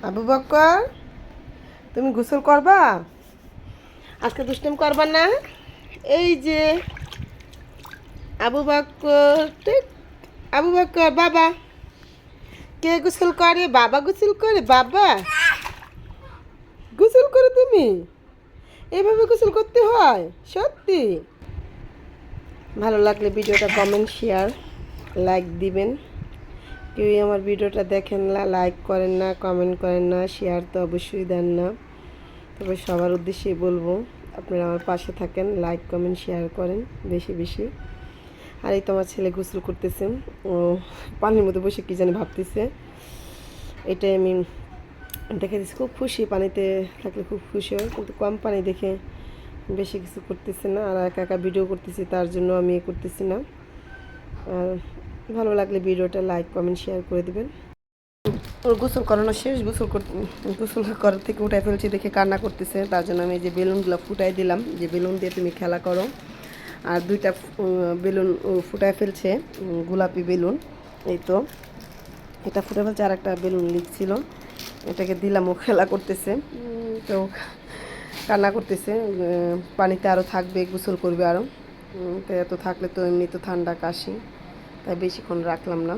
আবু বক্কর, তুমি গোসল করবা? আজকে দুষ্টামি করবা না? এই যে আবু বক্কর, ঠিক। আবু বক্কর বাবা, কে গোসল করে? বাবা গোসল করে। বাবা গোসল করে তুমি? এভাবে গোসল করতে হয়? সত্যি? ভালো লাগলে ভিডিওটা কমেন্ট, শেয়ার, লাইক দিবেন। কেউই আমার ভিডিওটা দেখেন না, লাইক করেন না, কমেন্ট করেন না, শেয়ার তো অবশ্যই দেন না। তবে সবার উদ্দেশ্যেই বলবো, আপনারা আমার পাশে থাকেন, লাইক কমেন্ট শেয়ার করেন বেশি বেশি। আর এই তো আমার ছেলে গোসল করতেছে, ও পানির মধ্যে বসে কী জানি ভাবতেছে। এটাই আমি দেখে দিচ্ছি, খুব খুশি, পানিতে থাকলে খুব খুশি হয়, কিন্তু কম পানি দেখে বেশি কিছু করতেছে না। আর একা একা ভিডিও করতেছি, তার জন্য আমি করতেছি না। আর ভালো লাগলে ভিডিওটা লাইক কমেন্ট শেয়ার করে দেবেন। ওর গোসল করানো শেষ, গোসল করার থেকে উঠাই ফেলছি দেখে কান্না করতেছে। তার জন্য আমি যে বেলুনগুলো ফুটাই দিলাম, যে বেলুন দিয়ে তুমি খেলা করো। আর দুইটা বেলুন ফুটাই ফেলছে, গোলাপি বেলুন। এই তো এটা ফুটে ফেলছে, আর একটা বেলুন লিখছিল, এটাকে দিলাম, ও খেলা করতেছে। তো কান্না করতেছে, পানিতে আরও থাকবে, গোসল করবে আরও। তো এত থাকলে তো এমনি তো ঠান্ডা কাশি, তাই বেশিক্ষণ রাখলাম না।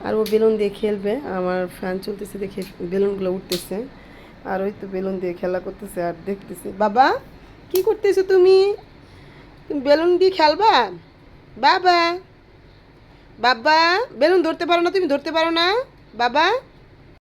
আর ও বেলুন দিয়ে খেলবে, আমার ফ্যান চলতেছে দেখে বেলুনগুলো উঠতেছে। আর ওই তো বেলুন দিয়ে খেলা করতেছে আর দেখতেছে। বাবা কি করতেছো তুমি? তুমি বেলুন দিয়ে খেলবা? বাবা, বাবা বেলুন ধরতে পারো না? তুমি ধরতে পারো না বাবা?